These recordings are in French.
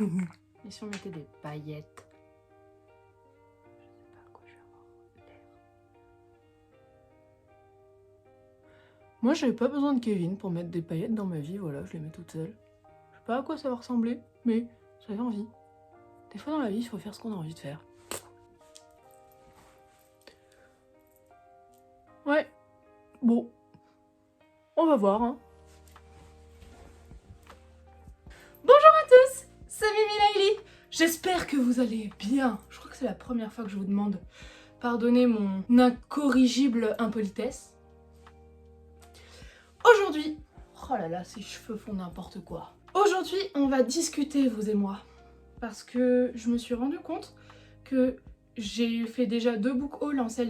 Et si on mettait des paillettes? Je sais pas à quoi je vais avoir l'air. Moi, j'avais pas besoin de Kevin pour mettre des paillettes dans ma vie, voilà, je les mets toute seule. Je sais pas à quoi ça va ressembler, mais j'avais envie. Des fois dans la vie, il faut faire ce qu'on a envie de faire. Ouais, bon, on va voir, hein. Bonjour à tous, c'est Mimi Laili. J'espère que vous allez bien. Je crois que c'est la première fois que je vous demande. Pardonnez mon incorrigible impolitesse. Aujourd'hui, oh là là, ces cheveux font n'importe quoi. Aujourd'hui, on va discuter, vous et moi. Parce que je me suis rendu compte que j'ai fait déjà 2 book hauls en cette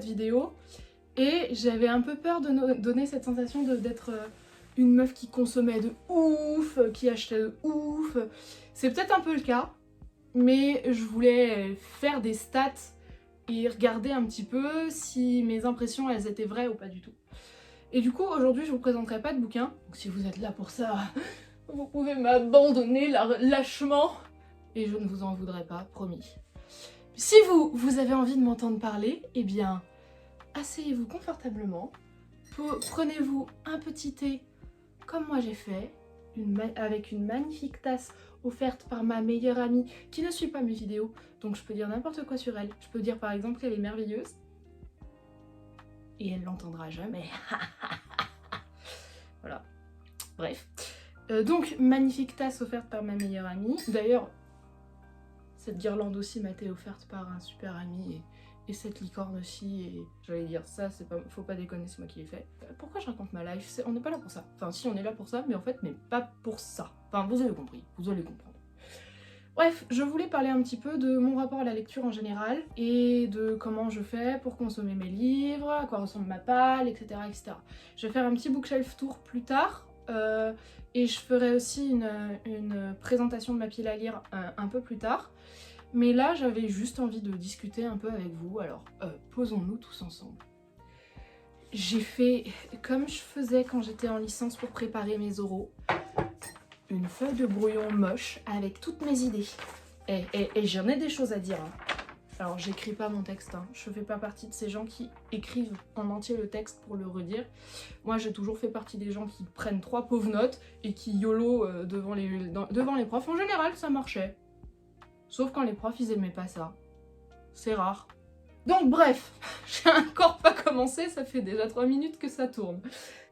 vidéo. Et j'avais un peu peur de donner cette sensation d'être une meuf qui consommait de ouf, qui achetait de ouf. C'est peut-être un peu le cas, mais je voulais faire des stats et regarder un petit peu si mes impressions elles étaient vraies ou pas du tout. Et du coup aujourd'hui je vous présenterai pas de bouquin, donc si vous êtes là pour ça, vous pouvez m'abandonner lâchement et je ne vous en voudrais pas, promis. Si vous avez envie de m'entendre parler, eh bien asseyez-vous confortablement, prenez-vous un petit thé comme moi j'ai fait, avec une magnifique tasse offerte par ma meilleure amie qui ne suit pas mes vidéos, donc je peux dire n'importe quoi sur elle. Je peux dire par exemple qu'elle est merveilleuse, et elle l'entendra jamais. Voilà, bref. Donc magnifique tasse offerte par ma meilleure amie. D'ailleurs, cette guirlande aussi m'a été offerte par un super ami, et cette licorne aussi, et j'allais dire ça, c'est pas, faut pas déconner, c'est moi qui l'ai fait. Pourquoi je raconte ma life? On n'est pas là pour ça. Enfin si, on est là pour ça, mais en fait, mais pas pour ça. Enfin, vous avez compris, vous allez comprendre. Bref, je voulais parler un petit peu de mon rapport à la lecture en général, et de comment je fais pour consommer mes livres, à quoi ressemble ma palle, etc. etc. Je vais faire un petit bookshelf tour plus tard, et je ferai aussi une présentation de ma pile à lire un peu plus tard. Mais là, j'avais juste envie de discuter un peu avec vous, alors posons-nous tous ensemble. J'ai fait comme je faisais quand j'étais en licence pour préparer mes oraux, une feuille de brouillon moche avec toutes mes idées. Et j'en ai des choses à dire, hein. Alors j'écris pas mon texte, hein. Je fais pas partie de ces gens qui écrivent en entier le texte pour le redire. Moi j'ai toujours fait partie des gens qui prennent 3 pauvres notes et qui YOLO devant les profs. En général ça marchait. Sauf quand les profs ils aimaient pas ça. C'est rare. Donc bref, j'ai encore pas commencé, ça fait déjà 3 minutes que ça tourne.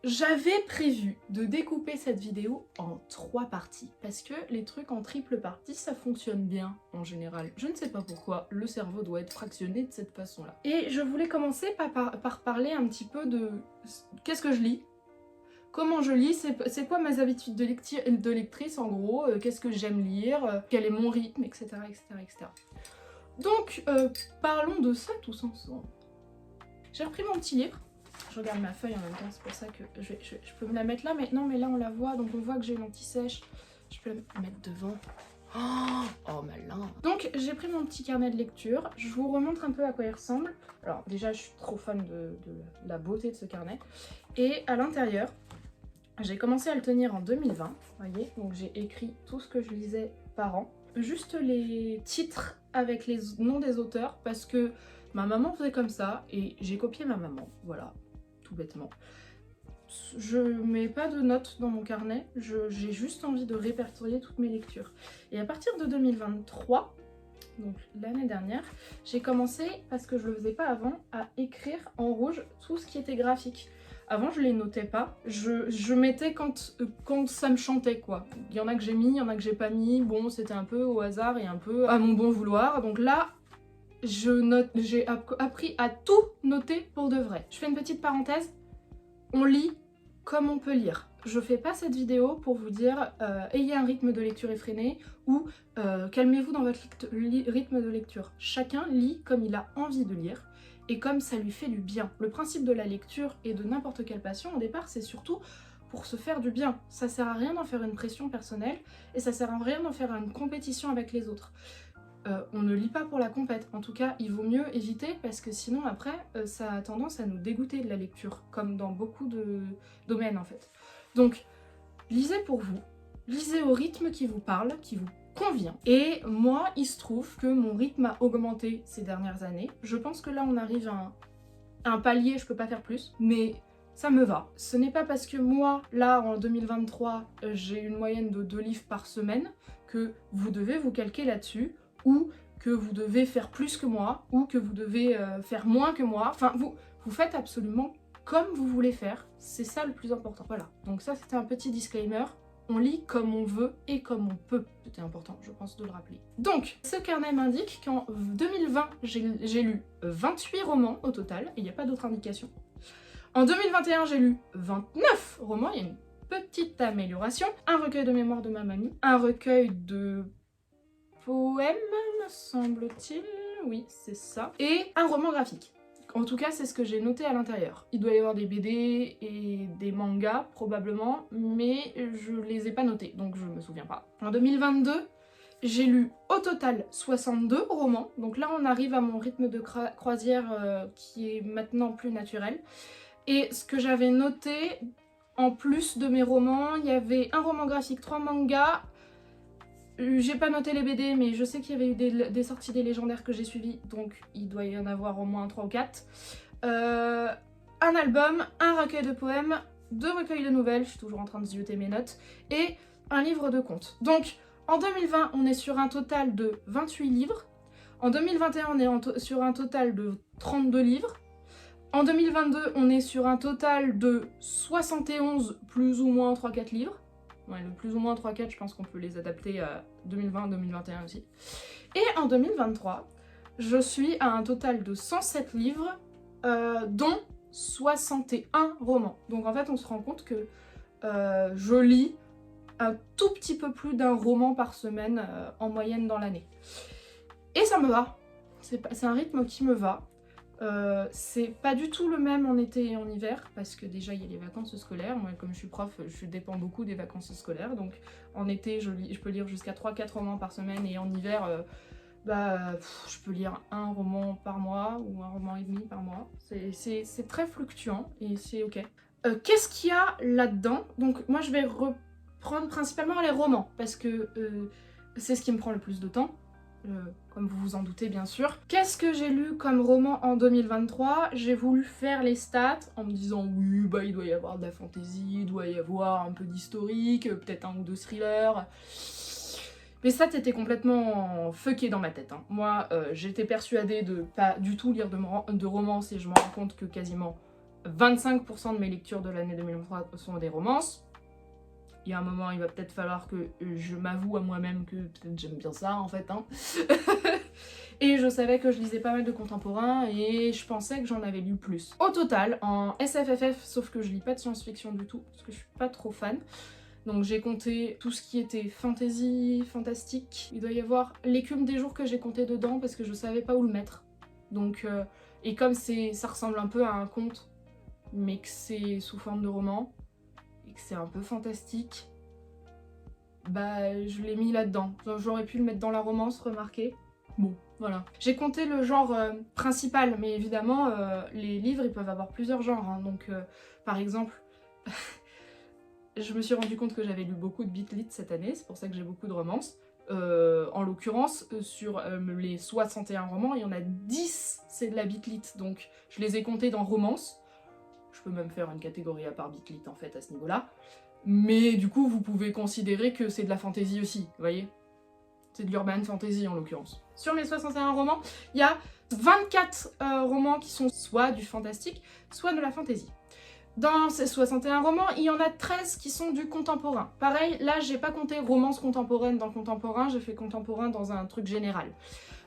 J'avais prévu de découper cette vidéo en 3 parties, parce que les trucs en triple partie, ça fonctionne bien en général. Je ne sais pas pourquoi, le cerveau doit être fractionné de cette façon-là. Et je voulais commencer par parler un petit peu de qu'est-ce que je lis, comment je lis, c'est quoi mes habitudes de lectrice en gros, qu'est-ce que j'aime lire, quel est mon rythme, etc. etc., etc. Donc, parlons de ça tous ensemble. J'ai repris mon petit livre. Je regarde ma feuille en même temps, c'est pour ça que je peux me la mettre là, mais non, mais là on la voit, donc on voit que j'ai l'anti-sèche. Je peux la mettre devant. Oh malin. Donc j'ai pris mon petit carnet de lecture, je vous remontre un peu à quoi il ressemble. Alors déjà je suis trop fan de la beauté de ce carnet. Et à l'intérieur, j'ai commencé à le tenir en 2020, vous voyez, donc j'ai écrit tout ce que je lisais par an. Juste les titres avec les noms des auteurs, parce que ma maman faisait comme ça, et j'ai copié ma maman, voilà, tout bêtement. Je mets pas de notes dans mon carnet, j'ai juste envie de répertorier toutes mes lectures. Et à partir de 2023, donc l'année dernière, j'ai commencé, parce que je le faisais pas avant, à écrire en rouge tout ce qui était graphique. Avant je les notais pas, je mettais quand ça me chantait quoi. Il y en a que j'ai mis, il y en a que j'ai pas mis, bon c'était un peu au hasard et un peu à mon bon vouloir. Donc là, j'ai appris à tout noter pour de vrai. Je fais une petite parenthèse, on lit comme on peut lire. Je fais pas cette vidéo pour vous dire ayez un rythme de lecture effréné ou calmez-vous dans votre rythme de lecture. Chacun lit comme il a envie de lire et comme ça lui fait du bien. Le principe de la lecture et de n'importe quelle passion au départ c'est surtout pour se faire du bien. Ça sert à rien d'en faire une pression personnelle et ça sert à rien d'en faire une compétition avec les autres. On ne lit pas pour la compète, en tout cas il vaut mieux éviter parce que sinon après ça a tendance à nous dégoûter de la lecture, comme dans beaucoup de domaines en fait. Donc lisez pour vous, lisez au rythme qui vous parle, qui vous convient. Et moi, il se trouve que mon rythme a augmenté ces dernières années. Je pense que là, on arrive à un palier, je peux pas faire plus, mais ça me va. Ce n'est pas parce que moi, là, en 2023, j'ai une moyenne de 2 livres par semaine que vous devez vous calquer là-dessus, ou que vous devez faire plus que moi, ou que vous devez faire moins que moi. Enfin, vous faites absolument comme vous voulez faire, c'est ça le plus important. Voilà, donc ça c'était un petit disclaimer. On lit comme on veut et comme on peut. C'était important, je pense, de le rappeler. Donc, ce carnet m'indique qu'en 2020, j'ai lu 28 romans au total, et il n'y a pas d'autre indication. En 2021, j'ai lu 29 romans, il y a une petite amélioration. Un recueil de mémoires de ma mamie, un recueil de poèmes, me semble-t-il, oui, c'est ça, et un roman graphique. En tout cas, c'est ce que j'ai noté à l'intérieur. Il doit y avoir des BD et des mangas, probablement, mais je les ai pas notés, donc je me souviens pas. En 2022, j'ai lu au total 62 romans, donc là on arrive à mon rythme de croisière qui est maintenant plus naturel. Et ce que j'avais noté, en plus de mes romans, il y avait un roman graphique, 3 mangas. J'ai pas noté les BD, mais je sais qu'il y avait eu des sorties des légendaires que j'ai suivies, donc il doit y en avoir au moins 3 ou 4. Un album, un recueil de poèmes, 2 recueils de nouvelles, je suis toujours en train de zioter mes notes, et un livre de contes. Donc en 2020, on est sur un total de 28 livres. En 2021, on est sur un total de 32 livres. En 2022, on est sur un total de 71 plus ou moins 3-4 livres. Ouais, le plus ou moins 3-4, je pense qu'on peut les adapter à 2020-2021 aussi. Et en 2023, je suis à un total de 107 livres, dont 61 romans. Donc en fait, on se rend compte que je lis un tout petit peu plus d'un roman par semaine en moyenne dans l'année. Et ça me va. C'est un rythme qui me va. C'est pas du tout le même en été et en hiver parce que déjà il y a les vacances scolaires. Moi comme je suis prof, je dépends beaucoup des vacances scolaires, donc en été je peux lire jusqu'à 3-4 romans par semaine, et en hiver je peux lire un roman par mois ou un roman et demi par mois. C'est très fluctuant et c'est ok. Qu'est-ce qu'il y a là-dedans? Donc moi je vais reprendre principalement les romans parce que c'est ce qui me prend le plus de temps. Comme vous vous en doutez bien sûr. Qu'est-ce que j'ai lu comme roman en 2023? J'ai voulu faire les stats en me disant oui, il doit y avoir de la fantasy, il doit y avoir un peu d'historique, peut-être un ou deux thrillers. Les stats étaient complètement fuckées dans ma tête. Hein. Moi, j'étais persuadée de pas du tout lire de romances, et je me rends compte que quasiment 25% de mes lectures de l'année 2023 sont des romances. Il y a un moment, il va peut-être falloir que je m'avoue à moi-même que peut-être j'aime bien ça, en fait. Hein. Et je savais que je lisais pas mal de contemporains, et je pensais que j'en avais lu plus. Au total, en SFFF, sauf que je lis pas de science-fiction du tout, parce que je suis pas trop fan. Donc j'ai compté tout ce qui était fantasy, fantastique. Il doit y avoir l'écume des jours que j'ai compté dedans, parce que je savais pas où le mettre. Donc, et comme ça ressemble un peu à un conte, mais que c'est sous forme de roman, que c'est un peu fantastique, je l'ai mis là-dedans. J'aurais pu le mettre dans la romance, remarquez. Bon, voilà. J'ai compté le genre principal, mais évidemment, les livres, ils peuvent avoir plusieurs genres. Hein. Donc, par exemple, je me suis rendu compte que j'avais lu beaucoup de beat-lit cette année, c'est pour ça que j'ai beaucoup de romances. En l'occurrence, sur les 61 romans, il y en a 10, c'est de la beat-lit. Donc, je les ai comptés dans romance. Je peux même faire une catégorie à part beat-lit en fait à ce niveau-là. Mais du coup, vous pouvez considérer que c'est de la fantasy aussi, vous voyez? C'est de l'urban fantasy en l'occurrence. Sur mes 61 romans, il y a 24 romans qui sont soit du fantastique, soit de la fantasy. Dans ces 61 romans, il y en a 13 qui sont du contemporain. Pareil, là, j'ai pas compté romance contemporaine dans contemporain, j'ai fait contemporain dans un truc général.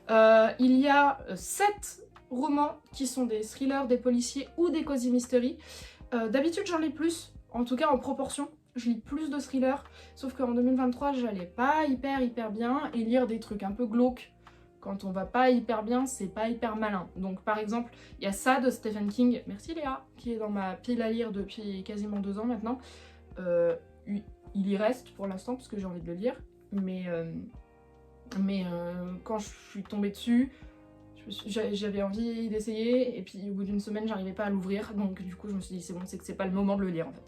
Il y a 7 romans qui sont des thrillers, des policiers ou des cozy mystery. D'habitude j'en lis plus, en tout cas en proportion, je lis plus de thrillers, sauf qu'en 2023 j'allais pas hyper bien, et lire des trucs un peu glauques quand on va pas hyper bien, c'est pas hyper malin. Donc par exemple, il y a ça de Stephen King, merci Léa, qui est dans ma pile à lire depuis quasiment 2 ans maintenant. Il y reste pour l'instant parce que j'ai envie de le lire, mais quand je suis tombée dessus, j'avais envie d'essayer, et puis au bout d'une semaine j'arrivais pas à l'ouvrir, donc du coup je me suis dit c'est bon, c'est que c'est pas le moment de le lire en fait.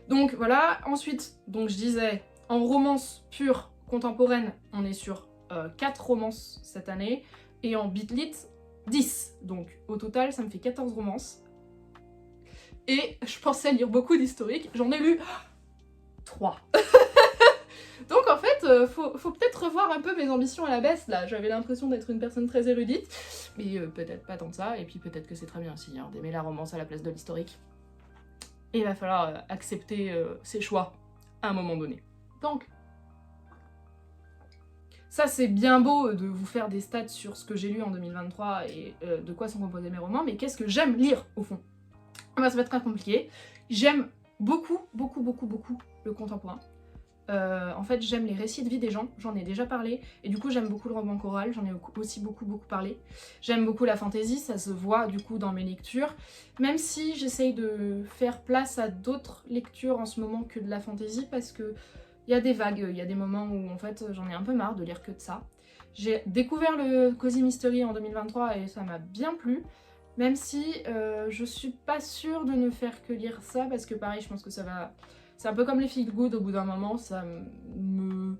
Donc voilà, ensuite, donc je disais, en romance pure, contemporaine, on est sur 4 romances cette année, et en Bitlit, 10. Donc au total, ça me fait 14 romances. Et je pensais lire beaucoup d'historiques, j'en ai lu 3. Donc en fait, faut peut-être revoir un peu mes ambitions à la baisse là. J'avais l'impression d'être une personne très érudite, mais peut-être pas tant que ça, et puis peut-être que c'est très bien aussi hein, d'aimer la romance à la place de l'historique. Et il va falloir accepter ses choix à un moment donné. Donc, ça c'est bien beau de vous faire des stats sur ce que j'ai lu en 2023 et de quoi sont composés mes romans, mais qu'est-ce que j'aime lire au fond? Ça va être très compliqué. J'aime beaucoup le contemporain. En fait, j'aime les récits de vie des gens, j'en ai déjà parlé, et du coup j'aime beaucoup le roman choral, j'en ai aussi beaucoup parlé. J'aime beaucoup la fantaisie, ça se voit du coup dans mes lectures, même si j'essaye de faire place à d'autres lectures en ce moment que de la fantaisie, parce que il y a des vagues, il y a des moments où en fait j'en ai un peu marre de lire que de ça. J'ai découvert le Cozy Mystery en 2023 et ça m'a bien plu, même si je suis pas sûre de ne faire que lire ça, parce que pareil, je pense que ça va... C'est un peu comme les feel good, au bout d'un moment, ça me...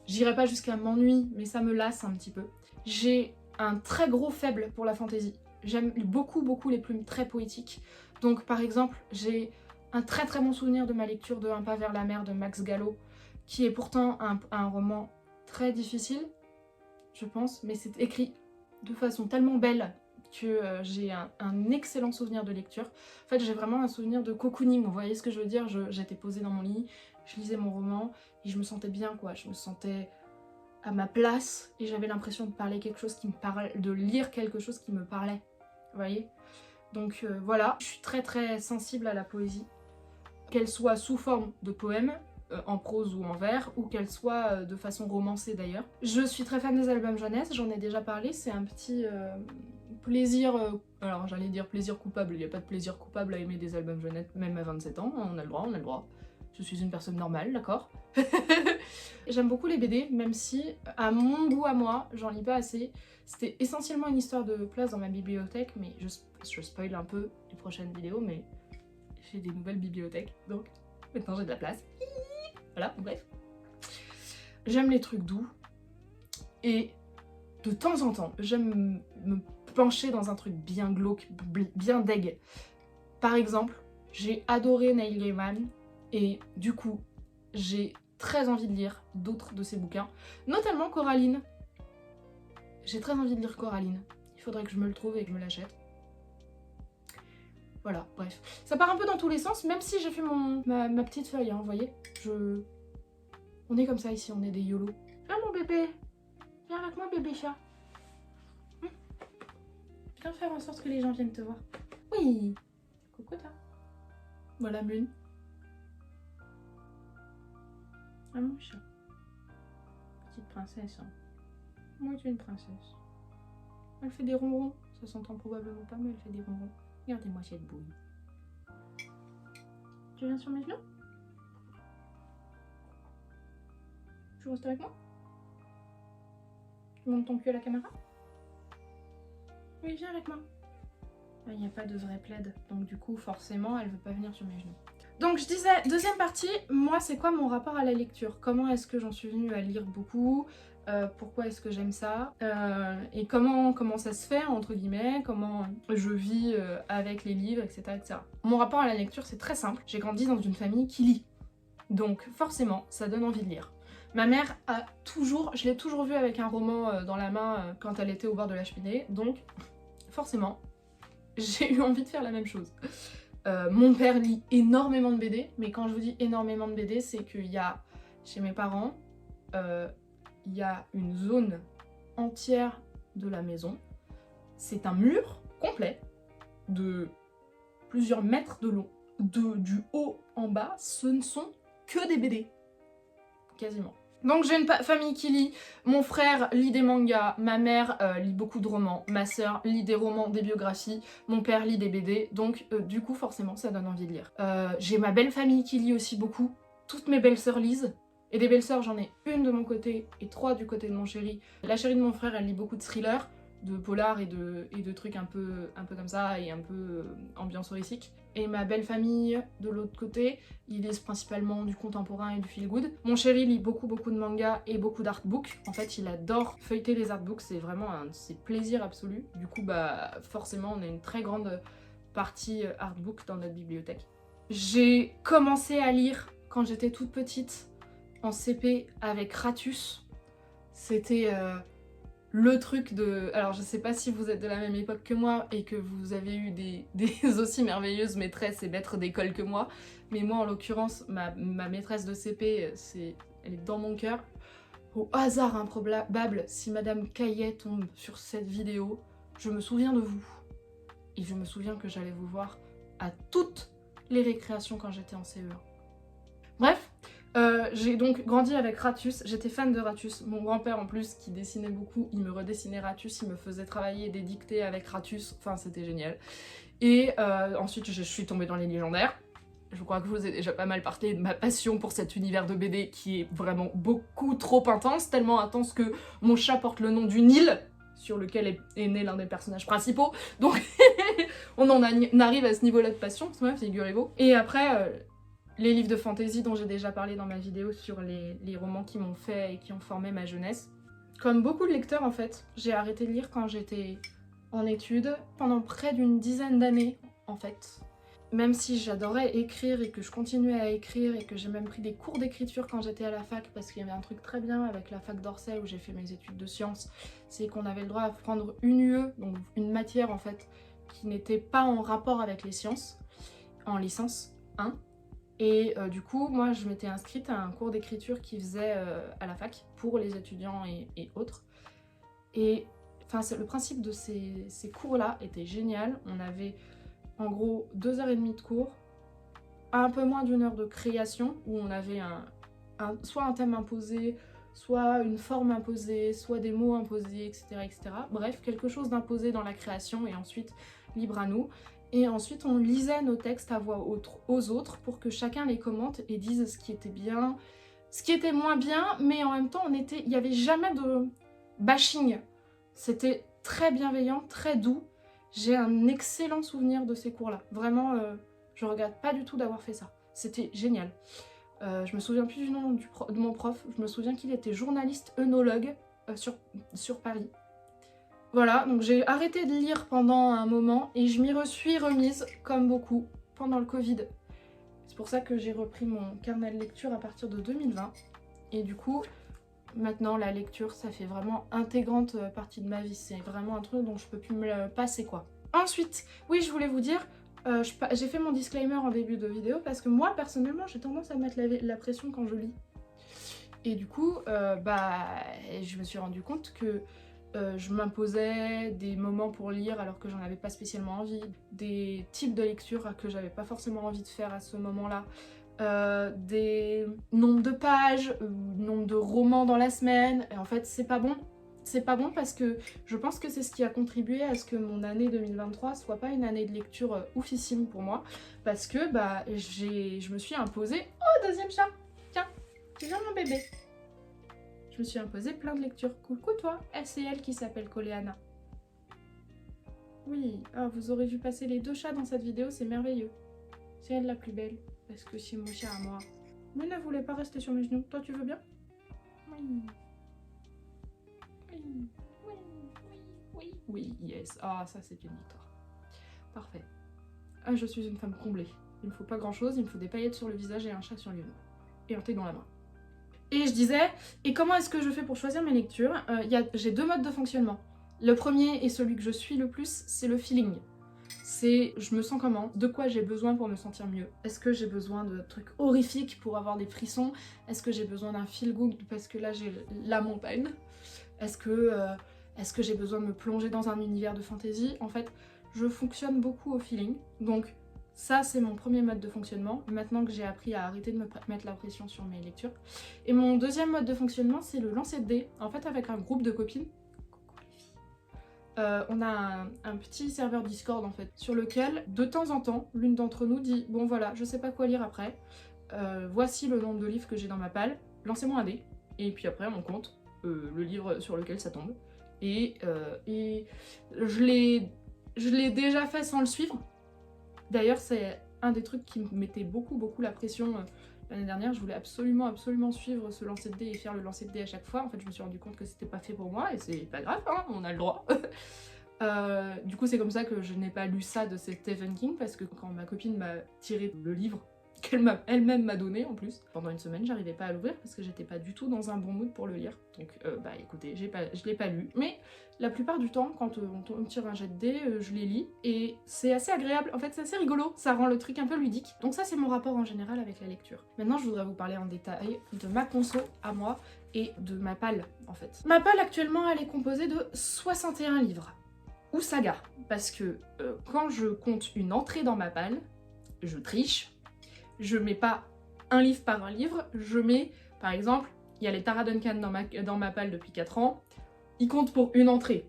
J'irai pas jusqu'à m'ennuyer, mais ça me lasse un petit peu. J'ai un très gros faible pour la fantaisie. J'aime beaucoup les plumes très poétiques. Donc par exemple, j'ai un très bon souvenir de ma lecture de Un pas vers la mer de Max Gallo, qui est pourtant un roman très difficile, je pense, mais c'est écrit de façon tellement belle que j'ai un excellent souvenir de lecture. En fait, j'ai vraiment un souvenir de cocooning, vous voyez ce que je veux dire? J'étais posée dans mon lit, je lisais mon roman, et je me sentais bien, quoi. Je me sentais à ma place, et j'avais l'impression de parler quelque chose qui me parlait, de lire quelque chose qui me parlait, vous voyez? Donc voilà, je suis très sensible à la poésie, qu'elle soit sous forme de poèmes, en prose ou en vers, ou qu'elle soit de façon romancée d'ailleurs. Je suis très fan des albums jeunesse, j'en ai déjà parlé, c'est un petit plaisir, alors j'allais dire plaisir coupable, il n'y a pas de plaisir coupable à aimer des albums jeunesse, même à 27 ans, on a le droit, on a le droit. Je suis une personne normale, d'accord? J'aime beaucoup les BD, même si, à mon goût à moi, j'en lis pas assez. C'était essentiellement une histoire de place dans ma bibliothèque, mais je spoil un peu les prochaines vidéos, mais j'ai des nouvelles bibliothèques, donc maintenant j'ai de la place. Voilà, bref. J'aime les trucs doux, et de temps en temps, j'aime me pencher dans un truc bien glauque, bien deg. Par exemple, j'ai adoré Neil Gaiman, et du coup, j'ai très envie de lire d'autres de ses bouquins, notamment Coraline. J'ai très envie de lire Coraline. Il faudrait que je me le trouve et que je me l'achète. Voilà, bref. Ça part un peu dans tous les sens, même si j'ai fait ma petite feuille, hein, vous voyez. On est comme ça ici, on est des YOLO. Viens mon bébé. Viens avec moi bébé chat. Viens faire en sorte que les gens viennent te voir. Oui. Coucou toi. Voilà Mune. Ah mon chat. Petite princesse. Hein. Moi tu es une princesse. Elle fait des ronrons. Ça s'entend probablement pas, mais elle fait des ronrons. Regardez-moi cette bouille. Tu viens sur mes genoux? Tu restes avec moi? Tu montes ton cul à la caméra? Oui, viens avec moi. Il n'y a pas de vrai plaid, donc du coup, forcément, elle veut pas venir sur mes genoux. Donc je disais, deuxième partie, moi c'est quoi mon rapport à la lecture? Comment est-ce que j'en suis venue à lire beaucoup? Pourquoi est-ce que j'aime ça? Et comment ça se fait, entre guillemets, comment je vis avec les livres, etc. Mon rapport à la lecture c'est très simple, j'ai grandi dans une famille qui lit. Donc forcément, ça donne envie de lire. Ma mère a toujours, je l'ai toujours vue avec un roman dans la main quand elle était au bord de la cheminée, donc forcément, j'ai eu envie de faire la même chose. Mon père lit énormément de BD, mais quand je vous dis énormément de BD, c'est qu'il y a, chez mes parents, il y a une zone entière de la maison. C'est un mur complet de plusieurs mètres de long, du haut en bas, ce ne sont que des BD. Quasiment. Donc j'ai une famille qui lit, mon frère lit des mangas, ma mère lit beaucoup de romans, ma soeur lit des romans, des biographies, mon père lit des BD, donc du coup forcément ça donne envie de lire. J'ai ma belle famille qui lit aussi beaucoup, toutes mes belles sœurs lisent, et des belles sœurs j'en ai une de mon côté et 3 du côté de mon chéri. La chérie de mon frère elle lit beaucoup de thrillers, de polar et de trucs un peu comme ça et un peu ambiance horrifique. Et ma belle famille, de l'autre côté, ils lisent principalement du contemporain et du feel good. Mon chéri lit beaucoup de mangas et beaucoup d'artbooks. En fait, il adore feuilleter les artbooks, c'est vraiment un de ses plaisirs absolus. Du coup, bah forcément, on a une très grande partie artbook dans notre bibliothèque. J'ai commencé à lire quand j'étais toute petite, en CP, avec Ratus. C'était le truc de... Alors je sais pas si vous êtes de la même époque que moi et que vous avez eu des aussi merveilleuses maîtresses et maîtres d'école que moi, mais moi en l'occurrence, ma maîtresse de CP, elle est dans mon cœur. Au hasard improbable, si Madame Caillet tombe sur cette vidéo, je me souviens de vous. Et je me souviens que j'allais vous voir à toutes les récréations quand j'étais en CE1. Bref, j'ai donc grandi avec Ratus, j'étais fan de Ratus. Mon grand-père en plus, qui dessinait beaucoup, il me redessinait Ratus, il me faisait travailler des dictées avec Ratus, enfin c'était génial. Et ensuite je suis tombée dans les légendaires. Je crois que je vous ai déjà pas mal parlé de ma passion pour cet univers de BD qui est vraiment beaucoup trop intense, tellement intense que mon chat porte le nom du Nil, sur lequel est né l'un des personnages principaux, donc on arrive à ce niveau-là de passion, figurez-vous. Et après, les livres de fantasy dont j'ai déjà parlé dans ma vidéo sur les romans qui m'ont fait et qui ont formé ma jeunesse. Comme beaucoup de lecteurs en fait, j'ai arrêté de lire quand j'étais en études, pendant près d'une dizaine d'années en fait. Même si j'adorais écrire et que je continuais à écrire et que j'ai même pris des cours d'écriture quand j'étais à la fac, parce qu'il y avait un truc très bien avec la fac d'Orsay où j'ai fait mes études de sciences, c'est qu'on avait le droit à prendre une UE, donc une matière en fait, qui n'était pas en rapport avec les sciences, en licence 1. Et du coup, moi je m'étais inscrite à un cours d'écriture qui faisait à la fac pour les étudiants et autres. Et enfin, le principe de ces cours-là était génial. On avait en gros 2h30 de cours, un peu moins d'une heure de création, où on avait soit un thème imposé, soit une forme imposée, soit des mots imposés, etc. etc. Bref, quelque chose d'imposé dans la création et ensuite libre à nous. Et ensuite on lisait nos textes à voix haute aux autres pour que chacun les commente et dise ce qui était bien, ce qui était moins bien, mais en même temps il n'y avait jamais de bashing. C'était très bienveillant, très doux. J'ai un excellent souvenir de ces cours-là. Vraiment, je regrette pas du tout d'avoir fait ça. C'était génial. Je me souviens plus du nom de mon prof. Je me souviens qu'il était journaliste œnologue sur Paris. Voilà, donc j'ai arrêté de lire pendant un moment et je m'y suis remise, comme beaucoup, pendant le Covid. C'est pour ça que j'ai repris mon carnet de lecture à partir de 2020. Et du coup, maintenant la lecture, ça fait vraiment intégrante partie de ma vie. C'est vraiment un truc dont je peux plus me le passer, quoi. Ensuite, oui, je voulais vous dire, j'ai fait mon disclaimer en début de vidéo parce que moi, personnellement, j'ai tendance à mettre la pression quand je lis. Et du coup, je me suis rendu compte que je m'imposais des moments pour lire alors que j'en avais pas spécialement envie, des types de lecture que j'avais pas forcément envie de faire à ce moment-là, des nombres de pages, nombre de romans dans la semaine, et en fait c'est pas bon. C'est pas bon parce que je pense que c'est ce qui a contribué à ce que mon année 2023 soit pas une année de lecture oufissime pour moi, parce que je me suis imposée... Oh, deuxième chat! Tiens, tu viens mon bébé. Je me suis imposé plein de lectures. Coucou toi, c'est elle qui s'appelle Coléana. Oui, vous aurez vu passer les 2 chats dans cette vidéo, c'est merveilleux. C'est elle la plus belle, parce que c'est mon chat à moi. Mais ne voulait pas rester sur mes genoux. Toi, tu veux bien? Oui. Oui, oui, oui, oui. Oui, yes. Ah, ça c'est une victoire. Parfait. Ah, je suis une femme comblée. Il me faut pas grand chose, il me faut des paillettes sur le visage et un chat sur les genoux. Et un thé dans la main. Et je disais, et comment est-ce que je fais pour choisir mes lectures? J'ai 2 modes de fonctionnement. Le premier, et celui que je suis le plus, c'est le feeling. C'est je me sens comment? De quoi j'ai besoin pour me sentir mieux? Est-ce que j'ai besoin de trucs horrifiques pour avoir des frissons? Est-ce que j'ai besoin d'un feel good parce que là j'ai la montagne? Est-ce que j'ai besoin de me plonger dans un univers de fantasy? En fait, je fonctionne beaucoup au feeling. Donc ça, c'est mon premier mode de fonctionnement, maintenant que j'ai appris à arrêter de me mettre la pression sur mes lectures. Et mon deuxième mode de fonctionnement, c'est le lancer de dés. En fait, avec un groupe de copines, on a un petit serveur Discord, en fait, sur lequel, de temps en temps, l'une d'entre nous dit « Bon voilà, je sais pas quoi lire après, voici le nombre de livres que j'ai dans ma palle, lancez-moi un dé. » Et puis après, on compte le livre sur lequel ça tombe. et je l'ai déjà fait sans le suivre. D'ailleurs, c'est un des trucs qui me mettait beaucoup la pression l'année dernière. Je voulais absolument suivre ce lancer de dés et faire le lancer de dés à chaque fois. En fait, je me suis rendu compte que c'était pas fait pour moi et c'est pas grave, hein, on a le droit. Du coup, c'est comme ça que je n'ai pas lu ça de Stephen King, parce que quand ma copine m'a tiré le livre, qu'elle elle-même m'a donné en plus, pendant une semaine, j'arrivais pas à l'ouvrir parce que j'étais pas du tout dans un bon mood pour le lire. Donc, bah écoutez, je l'ai pas lu. Mais la plupart du temps, quand on me tire un jet de dés, je les lis et c'est assez agréable. En fait, c'est assez rigolo, ça rend le truc un peu ludique. Donc ça, c'est mon rapport en général avec la lecture. Maintenant, je voudrais vous parler en détail de ma conso à moi et de ma palle, en fait. Ma palle, actuellement, elle est composée de 61 livres. Ou saga, parce que quand je compte une entrée dans ma palle, je triche, je mets pas un livre par un livre, je mets, par exemple, il y a les Tara Duncan dans ma palle depuis 4 ans, ils comptent pour une entrée,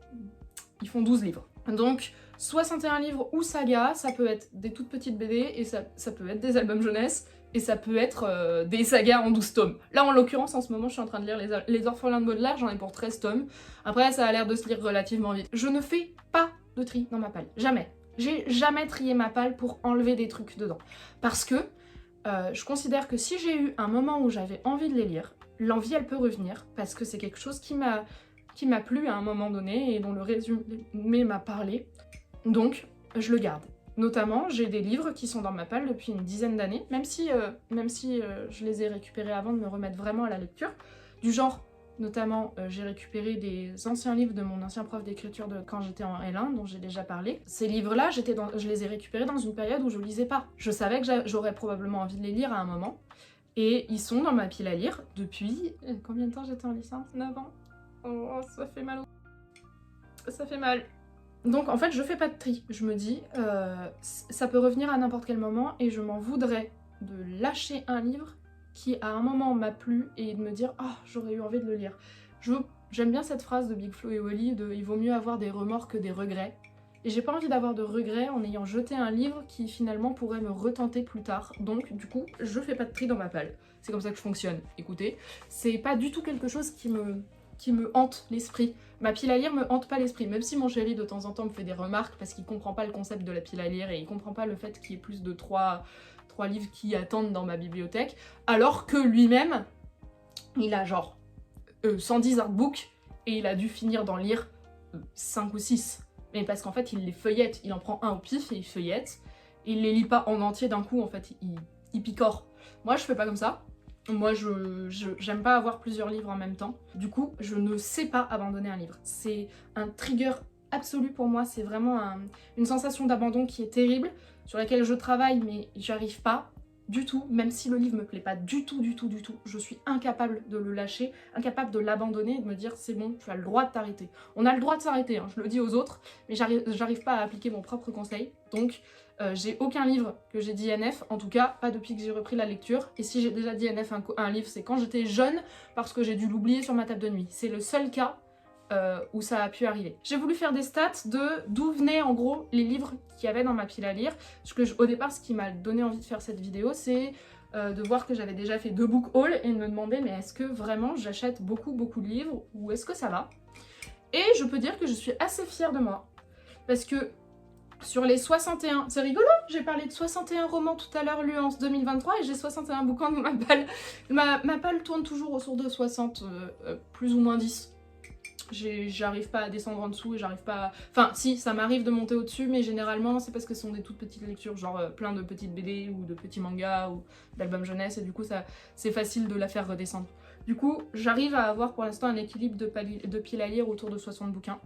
ils font 12 livres. Donc 61 livres ou saga, ça peut être des toutes petites BD, et ça peut être des albums jeunesse, et ça peut être des sagas en 12 tomes. Là, en l'occurrence, en ce moment, je suis en train de lire Les Orphelins de Baudelaire, j'en ai pour 13 tomes. Après, ça a l'air de se lire relativement vite. Je ne fais pas de tri dans ma palle. Jamais. J'ai jamais trié ma palle pour enlever des trucs dedans. Parce que je considère que si j'ai eu un moment où j'avais envie de les lire, l'envie, elle peut revenir, parce que c'est quelque chose qui m'a plu à un moment donné et dont le résumé m'a parlé. Donc, je le garde. Notamment, j'ai des livres qui sont dans ma palle depuis une dizaine d'années, même si je les ai récupérés avant de me remettre vraiment à la lecture. Du genre, notamment, j'ai récupéré des anciens livres de mon ancien prof d'écriture de quand j'étais en L1, dont j'ai déjà parlé. Ces livres-là, je les ai récupérés dans une période où je lisais pas. Je savais que j'aurais probablement envie de les lire à un moment, et ils sont dans ma pile à lire depuis... Combien de temps j'étais en licence? 9 ans. Oh, ça fait mal. Ça fait mal. Donc en fait, je fais pas de tri. Je me dis, ça peut revenir à n'importe quel moment et je m'en voudrais de lâcher un livre qui à un moment m'a plu et de me dire « Ah, j'aurais eu envie de le lire ». J'aime bien cette phrase de Big Flo et Oli de « Il vaut mieux avoir des remords que des regrets ». Et j'ai pas envie d'avoir de regrets en ayant jeté un livre qui finalement pourrait me retenter plus tard. Donc du coup, je fais pas de tri dans ma palle. C'est comme ça que je fonctionne. Écoutez, c'est pas du tout quelque chose qui me hante l'esprit. Ma pile à lire me hante pas l'esprit, même si mon chéri de temps en temps me fait des remarques parce qu'il comprend pas le concept de la pile à lire et il comprend pas le fait qu'il y ait plus de 3 livres qui attendent dans ma bibliothèque, alors que lui-même, il a genre 110 artbooks et il a dû finir d'en lire 5 ou 6. Mais parce qu'en fait, il les feuillette, il en prend un au pif et il feuillette, et il les lit pas en entier d'un coup, en fait, il picore. Moi, je fais pas comme ça. Moi, j'aime pas avoir plusieurs livres en même temps. Du coup, je ne sais pas abandonner un livre. C'est un trigger absolu pour moi. C'est vraiment une sensation d'abandon qui est terrible, sur laquelle je travaille, mais j'arrive pas du tout. Même si le livre me plaît pas du tout, je suis incapable de le lâcher, incapable de l'abandonner et de me dire c'est bon, tu as le droit de t'arrêter. On a le droit de s'arrêter, hein, je le dis aux autres, mais j'arrive pas à appliquer mon propre conseil. Donc, j'ai aucun livre que j'ai dit DNF, en tout cas pas depuis que j'ai repris la lecture. Et si j'ai déjà dit DNF un livre, c'est quand j'étais jeune parce que j'ai dû l'oublier sur ma table de nuit. C'est le seul cas où ça a pu arriver. J'ai voulu faire des stats d'où venaient en gros les livres qu'il y avait dans ma pile à lire. Parce que au départ, ce qui m'a donné envie de faire cette vidéo, c'est de voir que j'avais déjà fait 2 book hauls et de me demander mais est-ce que vraiment j'achète beaucoup de livres ou est-ce que ça va? Et je peux dire que je suis assez fière de moi. Parce que sur les 61... C'est rigolo, j'ai parlé de 61 romans tout à l'heure lus en 2023 et j'ai 61 bouquins dans ma palle. Ma palle tourne toujours autour de 60, plus ou moins 10. J'arrive pas à descendre en dessous et j'arrive pas à... Enfin si, ça m'arrive de monter au-dessus, mais généralement c'est parce que ce sont des toutes petites lectures, genre plein de petites BD ou de petits mangas ou d'albums jeunesse, et du coup c'est facile de la faire redescendre. Du coup, j'arrive à avoir pour l'instant un équilibre de pile à lire autour de 60 bouquins.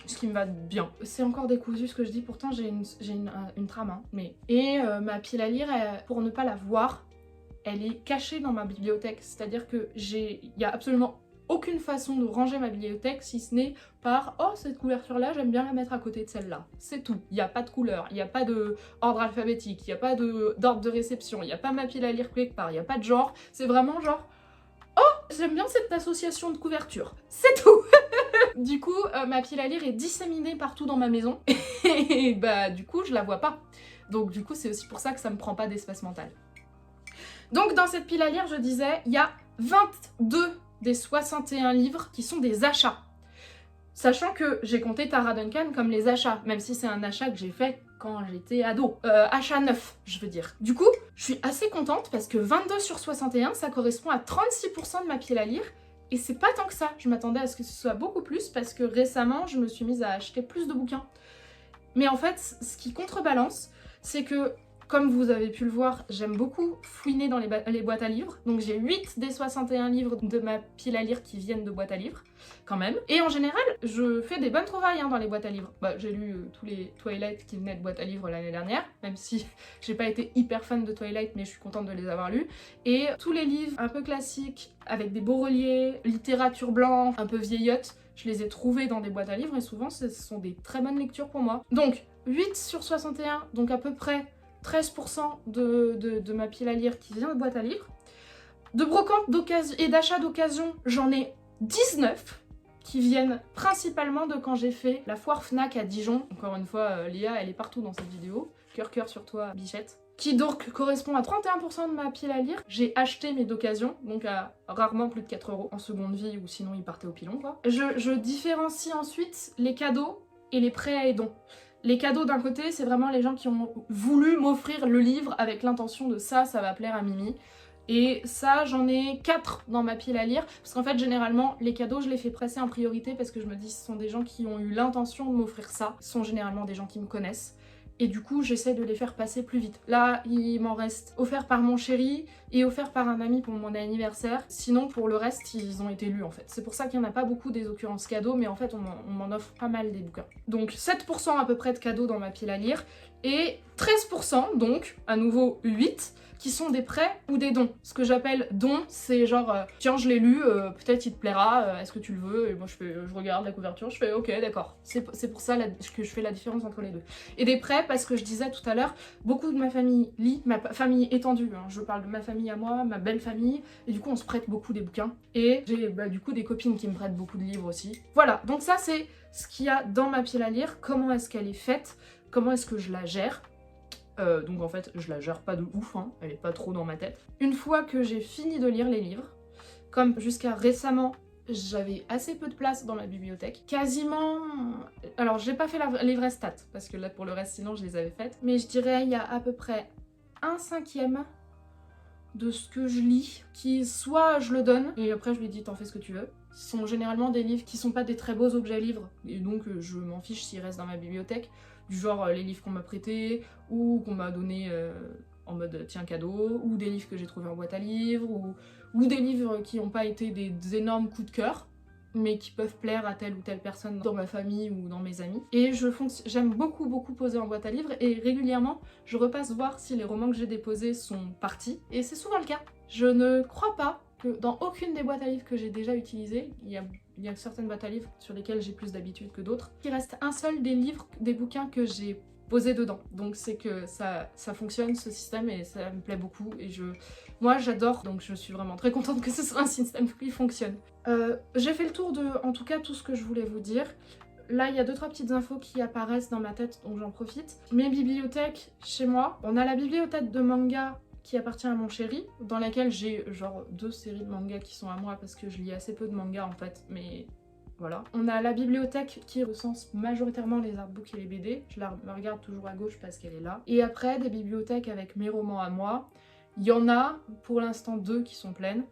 Ce qui me va bien. C'est encore décousu ce que je dis, pourtant j'ai une trame, hein, mais... Et ma pile à lire, pour ne pas la voir, elle est cachée dans ma bibliothèque, c'est-à-dire que il y a absolument aucune façon de ranger ma bibliothèque si ce n'est par « Oh, cette couverture-là, j'aime bien la mettre à côté de celle-là ». C'est tout. Il n'y a pas de couleur, il n'y a pas d'ordre alphabétique, il n'y a pas d'ordre de réception, il n'y a pas ma pile à lire quelque part, il n'y a pas de genre. C'est vraiment genre « Oh, j'aime bien cette association de couverture ». C'est tout. Du coup, ma pile à lire est disséminée partout dans ma maison et bah du coup, je la vois pas. Donc du coup, c'est aussi pour ça que ça me prend pas d'espace mental. Donc dans cette pile à lire, je disais, il y a 22 des 61 livres qui sont des achats. Sachant que j'ai compté Tara Duncan comme les achats, même si c'est un achat que j'ai fait quand j'étais ado. Achat neuf, je veux dire. Du coup, je suis assez contente parce que 22 sur 61, ça correspond à 36% de ma pile à lire. Et c'est pas tant que ça, je m'attendais à ce que ce soit beaucoup plus parce que récemment, je me suis mise à acheter plus de bouquins. Mais en fait, ce qui contrebalance, c'est que, comme vous avez pu le voir, j'aime beaucoup fouiner dans les boîtes à livres. Donc j'ai 8 des 61 livres de ma pile à lire qui viennent de boîtes à livres, quand même. Et en général, je fais des bonnes trouvailles dans les boîtes à livres. Bah, j'ai lu tous les Twilight qui venaient de boîtes à livres l'année dernière, même si j'ai pas été hyper fan de Twilight, mais je suis contente de les avoir lus. Et tous les livres un peu classiques, avec des beaux reliés, littérature blanche, un peu vieillotte, je les ai trouvés dans des boîtes à livres et souvent ce sont des très bonnes lectures pour moi. Donc 8 sur 61, donc à peu près 13% de ma pile à lire qui vient de boîte à livres. De brocantes et d'achats d'occasion, j'en ai 19 qui viennent principalement de quand j'ai fait la foire Fnac à Dijon. Encore une fois, Léa, elle est partout dans cette vidéo. Cœur sur toi, bichette. Qui donc correspond à 31% de ma pile à lire. J'ai acheté mes d'occasion, donc à rarement plus de 4 € en seconde vie, ou sinon ils partaient au pilon, quoi. Je différencie ensuite les cadeaux et les prêts et dons. Les cadeaux d'un côté, c'est vraiment les gens qui ont voulu m'offrir le livre avec l'intention de ça va plaire à Mimi. Et ça, j'en ai 4 dans ma pile à lire, parce qu'en fait, généralement, les cadeaux, je les fais presser en priorité parce que je me dis ce sont des gens qui ont eu l'intention de m'offrir ça. Ce sont généralement des gens qui me connaissent. Et du coup, j'essaie de les faire passer plus vite. Là, il m'en reste offert par mon chéri et offert par un ami pour mon anniversaire. Sinon, pour le reste, ils ont été lus en fait. C'est pour ça qu'il n'y en a pas beaucoup des occurrences cadeaux, mais en fait, on m'en offre pas mal des bouquins. Donc 7% à peu près de cadeaux dans ma pile à lire et 13%, donc à nouveau 8, qui sont des prêts ou des dons. Ce que j'appelle dons, c'est genre tiens, je l'ai lu, peut-être il te plaira, est-ce que tu le veux? Et moi je regarde la couverture, je fais ok, d'accord. C'est pour ça que je fais la différence entre les deux. Et des prêts, parce que je disais tout à l'heure, beaucoup de ma famille lit, ma famille étendue, hein, je parle de ma famille à moi, ma belle famille, et du coup on se prête beaucoup des bouquins. Et j'ai du coup des copines qui me prêtent beaucoup de livres aussi. Voilà, donc ça c'est ce qu'il y a dans ma pile à lire, comment est-ce qu'elle est faite, comment est-ce que je la gère. Donc en fait, je la gère pas de ouf, hein, elle est pas trop dans ma tête. Une fois que j'ai fini de lire les livres, comme jusqu'à récemment, j'avais assez peu de place dans ma bibliothèque. Quasiment... Alors j'ai pas fait les vraies stats, parce que là pour le reste sinon je les avais faites. Mais je dirais il y a à peu près 1/5 de ce que je lis, qui soit je le donne, et après je lui dis t'en fais ce que tu veux. Ce sont généralement des livres qui sont pas des très beaux objets livres, et donc je m'en fiche s'ils restent dans ma bibliothèque. Du genre les livres qu'on m'a prêtés, ou qu'on m'a donné en mode tiens cadeau, ou des livres que j'ai trouvés en boîte à livres, ou des livres qui n'ont pas été des énormes coups de cœur, mais qui peuvent plaire à telle ou telle personne dans ma famille ou dans mes amis. Et j'aime beaucoup poser en boîte à livres, et régulièrement je repasse voir si les romans que j'ai déposés sont partis, et c'est souvent le cas. Je ne crois pas que dans aucune des boîtes à livres que j'ai déjà utilisées, il y a certaines boîtes à livres sur lesquelles j'ai plus d'habitude que d'autres, il reste un seul des bouquins que j'ai posé dedans. Donc c'est que ça fonctionne ce système et ça me plaît beaucoup et moi j'adore, donc je suis vraiment très contente que ce soit un système qui fonctionne. J'ai fait le tour de, en tout cas, tout ce que je voulais vous dire. Là, il y a 2-3 petites infos qui apparaissent dans ma tête, donc j'en profite. Mes bibliothèques chez moi, on a la bibliothèque de manga qui appartient à mon chéri, dans laquelle j'ai genre 2 séries de mangas qui sont à moi parce que je lis assez peu de mangas en fait, mais voilà. On a la bibliothèque qui recense majoritairement les artbooks et les BD, je la regarde toujours à gauche parce qu'elle est là. Et après, des bibliothèques avec mes romans à moi, il y en a pour l'instant 2 qui sont pleines.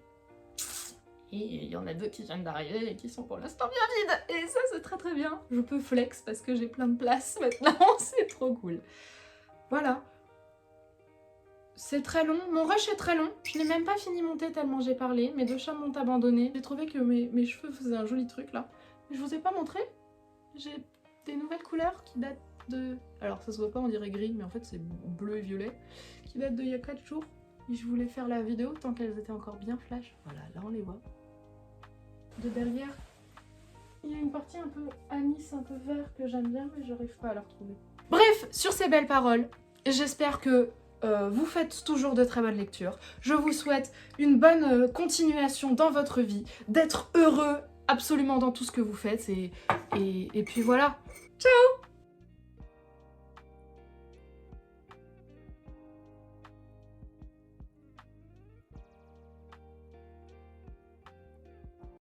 Et il y en a 2 qui viennent d'arriver et qui sont pour l'instant bien vides. Et ça c'est très bien. Je peux flex parce que j'ai plein de place maintenant, c'est trop cool. Voilà. C'est très long, mon rush est très long, je n'ai même pas fini mon thé tellement j'ai parlé, mes 2 chats m'ont abandonné. J'ai trouvé que mes cheveux faisaient un joli truc là. Je vous ai pas montré, j'ai des nouvelles couleurs qui datent de... Alors ça se voit pas, on dirait gris, mais en fait c'est bleu et violet, qui datent d'il y a 4 jours. Et je voulais faire la vidéo tant qu'elles étaient encore bien flash. Voilà, là on les voit. De derrière, il y a une partie un peu anis, un peu vert que j'aime bien, mais j'arrive pas à la retrouver. Bref, sur ces belles paroles, j'espère que vous faites toujours de très bonnes lectures. Je vous souhaite une bonne continuation dans votre vie, d'être heureux absolument dans tout ce que vous faites et puis voilà. Ciao!